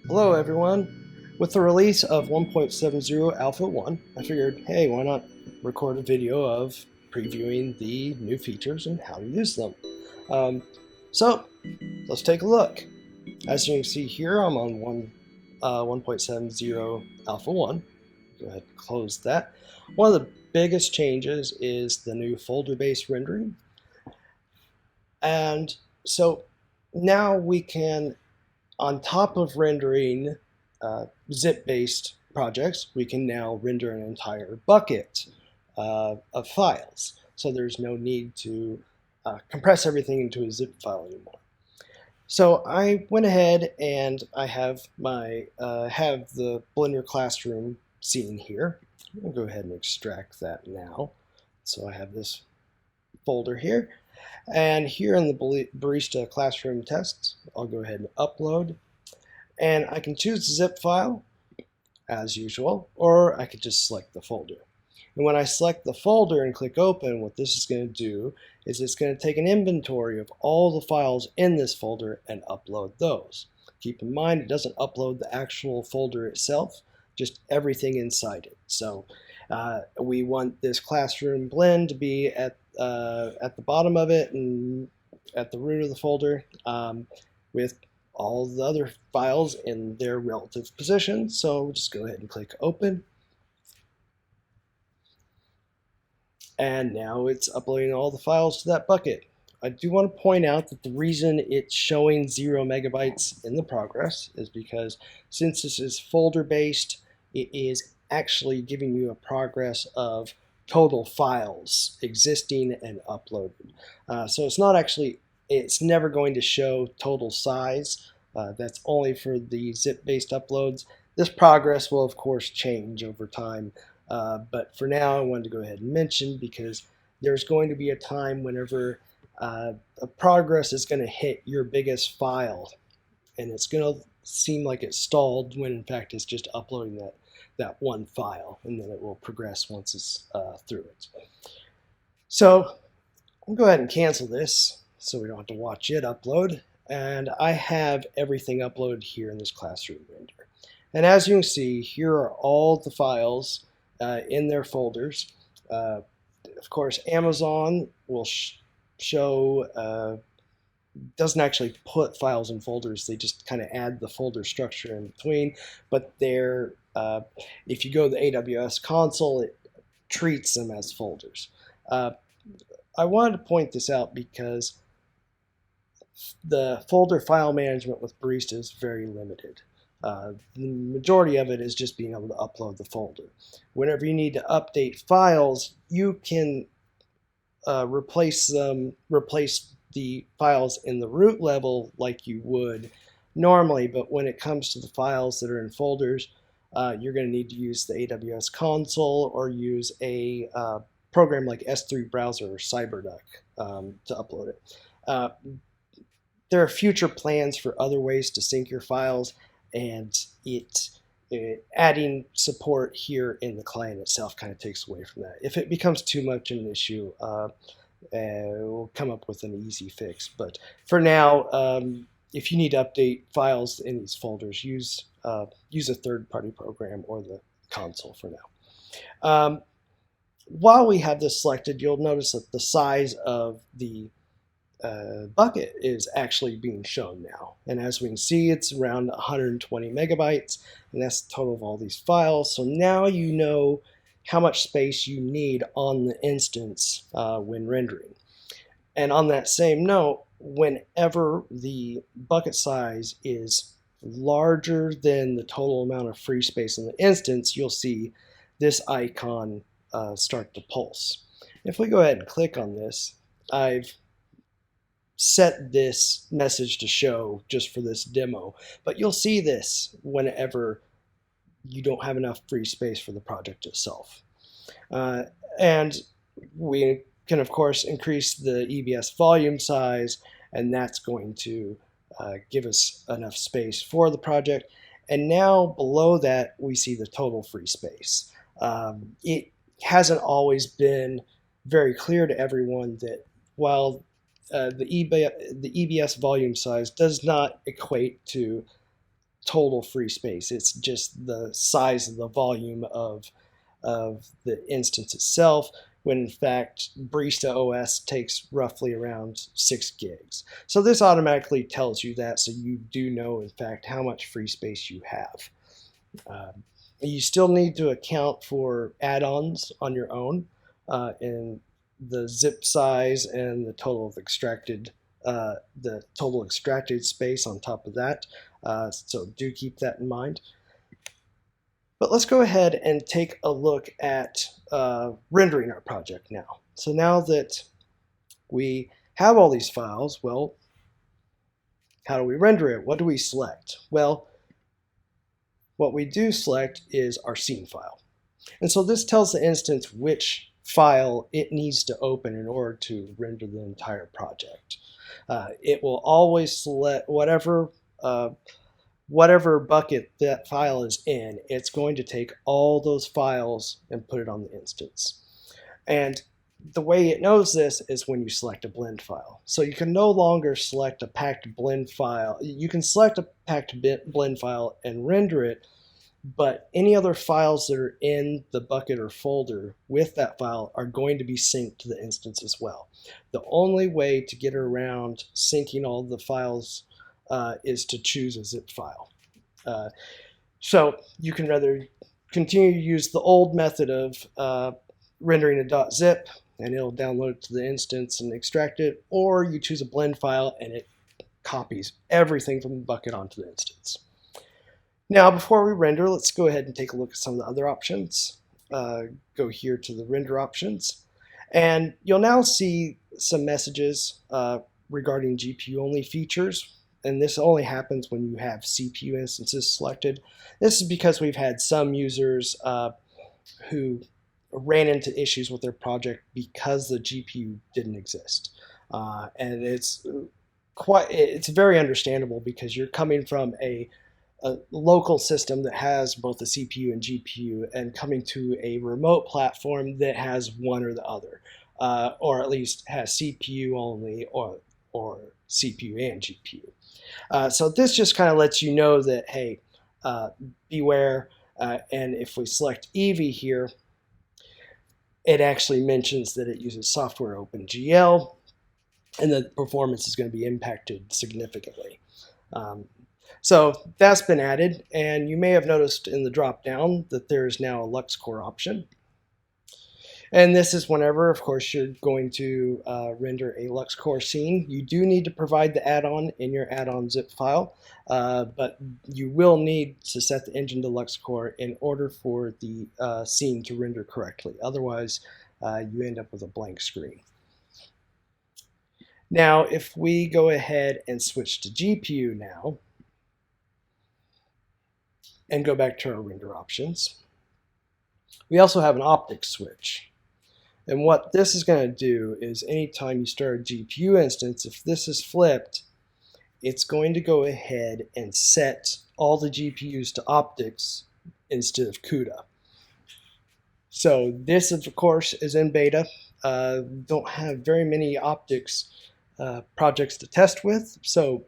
Hello everyone. With the release of 1.70 Alpha 1, I figured, hey, why not record a video of previewing the new features and how to use them. Um, so, let's take a look. As you can see here, I'm on 1.70 Alpha 1. Go ahead and close that. One of the biggest changes is the new folder-based rendering. And so now we can, on top of rendering zip-based projects, we can now render an entire bucket of files. So there's no need to compress everything into a zip file anymore. So I went ahead and I have my have the Blender Classroom scene here. I'll go ahead and extract that now. So I have this folder here. And here in the Barista Classroom test, I'll go ahead and upload. And I can choose the zip file, as usual, or I could just select the folder. And when I select the folder and click open, what this is going to do is it's going to take an inventory of all the files in this folder and upload those. Keep in mind, it doesn't upload the actual folder itself, just everything inside it. So we want this classroom blend to be at the bottom of it and at the root of the folder with all the other files in their relative position. So we'll just go ahead and click open. And now it's uploading all the files to that bucket. I do want to point out that the reason it's showing 0 megabytes in the progress is because since this is folder based, it is actually giving you a progress of total files existing and uploaded. So it's not actually, it's never going to show total size. That's only for the zip-based uploads. This progress will of course change over time, but for now I wanted to go ahead and mention because there's going to be a time whenever a progress is going to hit your biggest file and it's going to seem like it's stalled when in fact it's just uploading that one file, and then it will progress once it's through it. So I'll go ahead and cancel this so we don't have to watch it upload. And I have everything uploaded here in this classroom render. And as you can see, here are all the files in their folders. Of course, Amazon will show, doesn't actually put files in folders, they just kind of add the folder structure in between, but they're, if you go to the AWS console, it treats them as folders. I wanted to point this out because the folder file management with Barista is very limited. The majority of it is just being able to upload the folder. Whenever you need to update files, you can replace the files in the root level like you would normally, but when it comes to the files that are in folders, you're going to need to use the AWS console or use a program like S3 Browser or CyberDuck to upload it. There are future plans for other ways to sync your files, and adding support here in the client itself kind of takes away from that. If it becomes too much an issue, we'll come up with an easy fix. But for now, if you need to update files in these folders, use a third-party program or the console for now. While we have this selected, you'll notice that the size of the bucket is actually being shown now. And as we can see, it's around 120 megabytes, and that's the total of all these files. So now you know how much space you need on the instance when rendering. And on that same note, whenever the bucket size is larger than the total amount of free space in the instance, you'll see this icon start to pulse. If we go ahead and click on this, I've set this message to show just for this demo, but you'll see this whenever you don't have enough free space for the project itself. And we can of course increase the EBS volume size, and that's going to give us enough space for the project. And now below that we see the total free space. It hasn't always been very clear to everyone that while the EBS volume size does not equate to total free space. It's just the size of the volume of the instance itself, when in fact Barista OS takes roughly around 6 gigs. So this automatically tells you that, so you do know in fact how much free space you have. You still need to account for add-ons on your own, in the zip size and the total extracted space on top of that. So do keep that in mind. But let's go ahead and take a look at rendering our project now. So now that we have all these files, well, how do we render it? What do we select? Well, what we do select is our scene file. And so this tells the instance which file it needs to open in order to render the entire project. It will always select whatever bucket that file is in. It's going to take all those files and put it on the instance. And the way it knows this is when you select a blend file. So you can no longer select a packed blend file. You can select a packed blend file and render it, but any other files that are in the bucket or folder with that file are going to be synced to the instance as well. The only way to get around syncing all the files is to choose a zip file. So you can rather continue to use the old method of rendering a .zip, and it'll download it to the instance and extract it, or you choose a blend file and it copies everything from the bucket onto the instance. Now, before we render, let's go ahead and take a look at some of the other options. Go here to the render options, and you'll now see some messages regarding GPU-only features, and this only happens when you have CPU instances selected. This is because we've had some users who ran into issues with their project because the GPU didn't exist. And it's very understandable, because you're coming from a local system that has both a CPU and GPU, and coming to a remote platform that has one or the other, or at least has CPU only or CPU and GPU. So this just kind of lets you know that, hey, beware. And if we select Eevee here, it actually mentions that it uses software OpenGL, and the performance is going to be impacted significantly. So that's been added, and you may have noticed in the drop-down that there is now a LuxCore option. And this is whenever, of course, you're going to render a LuxCore scene. You do need to provide the add-on in your add-on zip file, but you will need to set the engine to LuxCore in order for the scene to render correctly. Otherwise, you end up with a blank screen. Now, if we go ahead and switch to GPU now, and go back to our render options, we also have an Optic Switch. And what this is going to do is, anytime you start a GPU instance, if this is flipped, it's going to go ahead and set all the GPUs to optics instead of CUDA. So this, of course, is in beta. Don't have very many optics projects to test with. So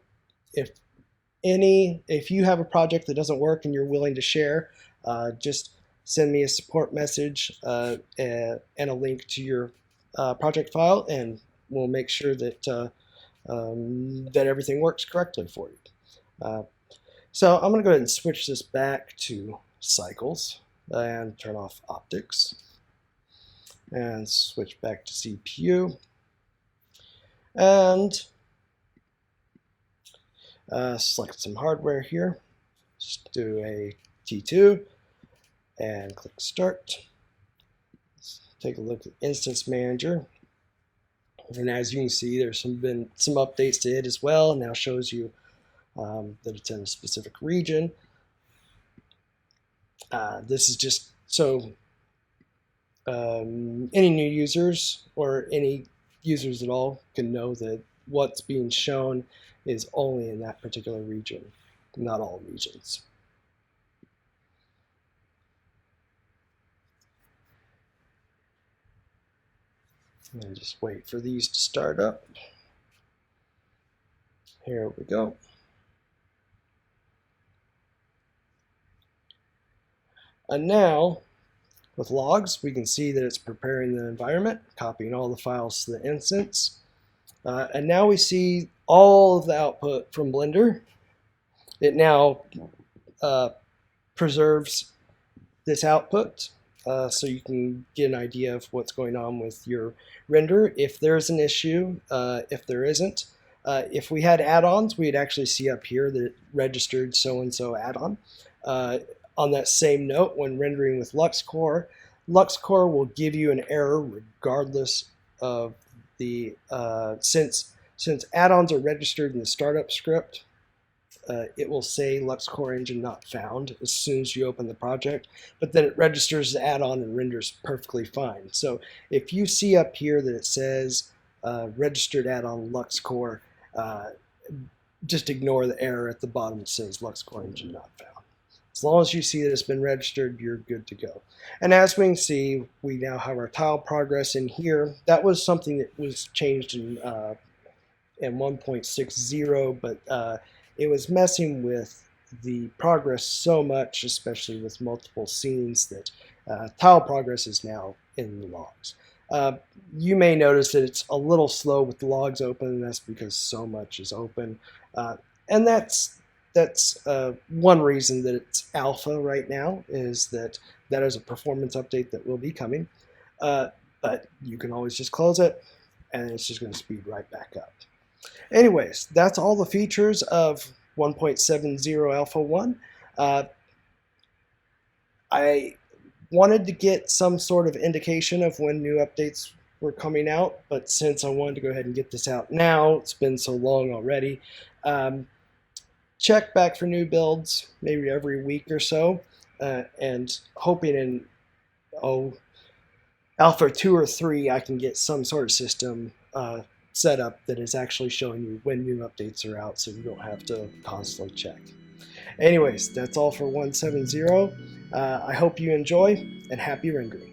if you have a project that doesn't work and you're willing to share, just send me a support message and a link to your project file, and we'll make sure that that everything works correctly for you. So I'm going to go ahead and switch this back to cycles and turn off optics and switch back to CPU and select some hardware here. Just do a T2 and click Start. Let's take a look at Instance Manager. And as you can see, there's been some updates to it as well. It now shows you that it's in a specific region. This is just so any new users or any users at all can know that what's being shown is only in that particular region, not all regions. And just wait for these to start up. Here we go. And now, with logs, we can see that it's preparing the environment, copying all the files to the instance. And now we see all of the output from Blender. It now preserves this output so you can get an idea of what's going on with your render. If there's an issue, if there isn't, if we had add-ons, we'd actually see up here that it registered so-and-so add-on. On that same note, when rendering with LuxCore, LuxCore will give you an error regardless of the, since add-ons are registered in the startup script, it will say LuxCore engine not found as soon as you open the project, but then it registers the add-on and renders perfectly fine. So if you see up here that it says registered add-on LuxCore, just ignore the error at the bottom that says LuxCore engine not found. As long as you see that it's been registered, you're good to go. And as we can see, we now have our tile progress in here. That was something that was changed in 1.6.0, but it was messing with the progress so much, especially with multiple scenes, that tile progress is now in the logs. You may notice that it's a little slow with the logs open, and that's because so much is open. And that's one reason that it's alpha right now, is that is a performance update that will be coming. But you can always just close it, and it's just going to speed right back up. Anyways, that's all the features of 1.7.0 Alpha 1. I wanted to get some sort of indication of when new updates were coming out, but since I wanted to go ahead and get this out now, it's been so long already, check back for new builds maybe every week or so, and hoping in Alpha 2 or 3 I can get some sort of system setup that is actually showing you when new updates are out, so you don't have to constantly check. Anyways, that's all for 1.7.0. I hope you enjoy, and happy rendering.